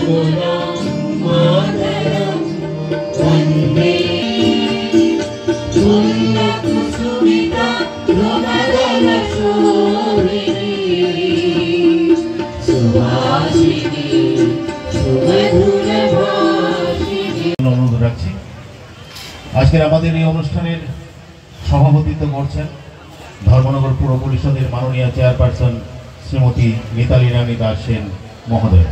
অনুরোধ রাখছি আজকের আমাদের এই অনুষ্ঠানের সভাপতিত্ব করছেন ধর্মনগর পুর পরিষদের মাননীয় চেয়ারপারসন শ্রীমতী মিতালী রানী দাস সেন মহোদয়।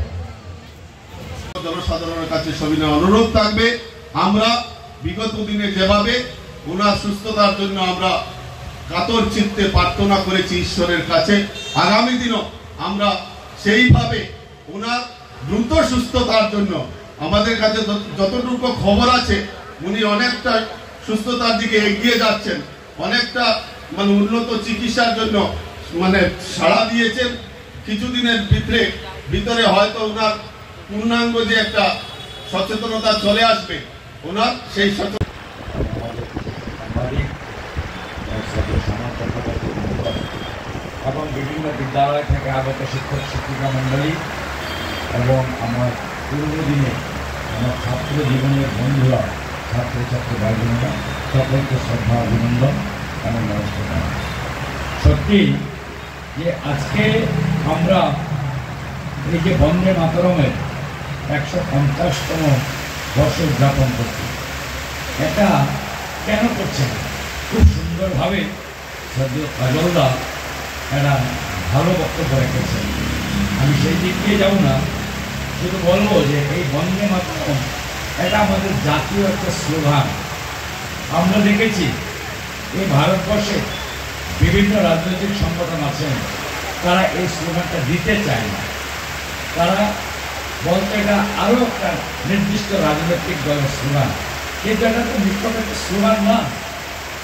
জনসাধারণের কাছে সবিনয় অনুরোধ থাকবে, আমরা বিগত দিনে যেভাবে ওনার সুস্থতার জন্য আমরা কাতর চিত্তে প্রার্থনা করেছি ঈশ্বরের কাছে, আগামী দিনও আমরা সেইভাবে ওনার দ্রুত সুস্থতার জন্য আমাদের কাছে যতটুকু খবর আছে উনি অনেকটা সুস্থতার দিকে এগিয়ে যাচ্ছেন, অনেকটা উন্নত চিকিৎসার জন্য সাড়া দিয়েছেন। কিছুদিনের ভিতরে হয়তো ওনার পূর্ণাঙ্গ যে একটা সচেতনতা চলে আসবে, ওনার সেই এবং বিভিন্ন বিদ্যালয় থেকে আগত শিক্ষক শিক্ষিকা মণ্ডলী এবং আমার পূর্বদিনে আমার ছাত্র জীবনের বন্ধুরা, ছাত্রছাত্রী ভাই বোনেরা সকলকে শ্রদ্ধা অভিনন্দন এবং নমস্কার। সত্যি যে আজকে আমরা এই যে বন্দে মাতরমের 150তম বর্ষ উদযাপন করছি, এটা কেন করছে? খুব সুন্দরভাবে শ্রদ্ধেয় কাজলদা একটা ভালো বক্তব্য রেখেছেন। আমি সেই দিক দিয়ে যাব না, শুধু বলবো যে এই বন্দে মাতরম এটা আমাদের জাতীয় একটা স্লোগান। আমরা দেখেছি এই ভারতবর্ষে বিভিন্ন রাজনৈতিক সংগঠন আছেন, তারা এই স্লোগানটা দিতে চায় না। তারা বলতে এটা আরও একটা নির্দিষ্ট রাজনৈতিক দলের স্লোগান, কিন্তু এটা তো নিষ্পক্ষ স্লোগান না।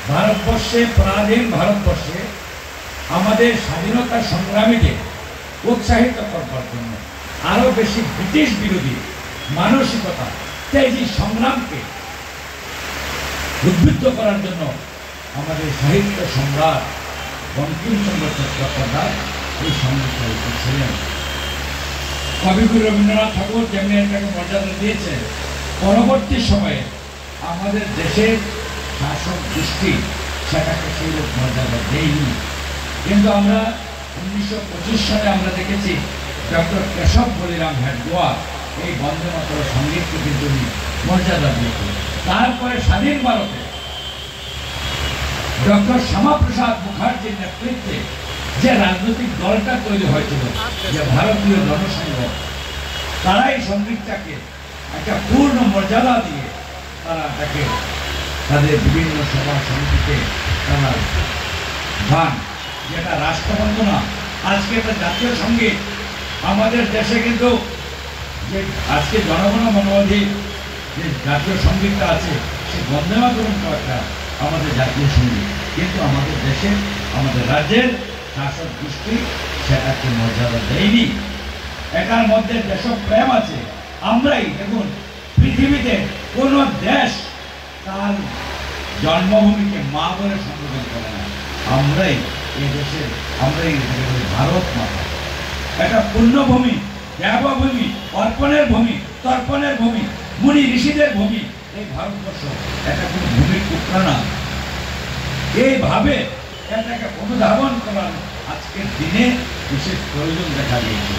ভারতবর্ষে, পরাধীন ভারতবর্ষে আমাদের স্বাধীনতা সংগ্রামীদের উৎসাহিত করবার জন্য, আরও বেশি ব্রিটিশ বিরোধী মানসিকতা, তেজি সংগ্রামকে উদ্বুদ্ধ করার জন্য আমাদের সাহিত্য সম্রাট বঙ্কিমচন্দ্র চট্টোপাধ্যায় এই সংগীতটা লিখেছিলেন। কবিগুরু রবীন্দ্রনাথ ঠাকুর যেমনি এটাকে মর্যাদা দিয়েছেন, পরবর্তী সময়ে আমাদের দেশের শাসক গোষ্ঠী সেটাকে সেই রূপ মর্যাদা দেয়নি। কিন্তু আমরা 1925 সালে আমরা দেখেছি ডক্টর কেশব বলিরাম হেডগোয়া এই বন্দে মাতরম সঙ্গীতকে কিন্তু মর্যাদা দিয়েছিল। তারপরে স্বাধীন ভারতে ডক্টর শ্যামাপ্রসাদ মুখার্জির নেতৃত্বে যে রাজনৈতিক দলটা তৈরি হয়েছিল, যে ভারতীয় জনসংঘ, তারা এই সঙ্গীতটাকে একটা পূর্ণ মর্যাদা দিয়ে তারা তাকে তাদের বিভিন্ন সভা সমিতিতে তারা গান, যেটা রাষ্ট্রবন্দনা, আজকে একটা জাতীয় সঙ্গীত। আমাদের দেশে কিন্তু যে আজকে জনগণ মনোবাদী যে জাতীয় সঙ্গীতটা আছে, সে বন্দে মাতরমটা একটা আমাদের জাতীয় সঙ্গীত, কিন্তু আমাদের দেশের, আমাদের রাজ্যের শাসক গোষ্ঠী সেটাকে মর্যাদা দেয়নি। এটার মধ্যে দেশপ্রেম আছে। আমরাই দেখুন, পৃথিবীতে কোনো দেশ তার জন্মভূমিকে মা বলে সম্বোধন করে না, আমরাই এই দেশের, আমরাই ভারত মাতা। এটা পুণ্যভূমি, দেবভূমি, অর্পণের ভূমি, তর্পণের ভূমি, মুনি ঋষিদের ভূমি এই ভারতবর্ষ। এটা কোনো ভূমির টুকরা না। এইভাবে এটাকে অনুধাবন করার আজকের দিনে বিশেষ প্রয়োজন দেখা দিয়েছে।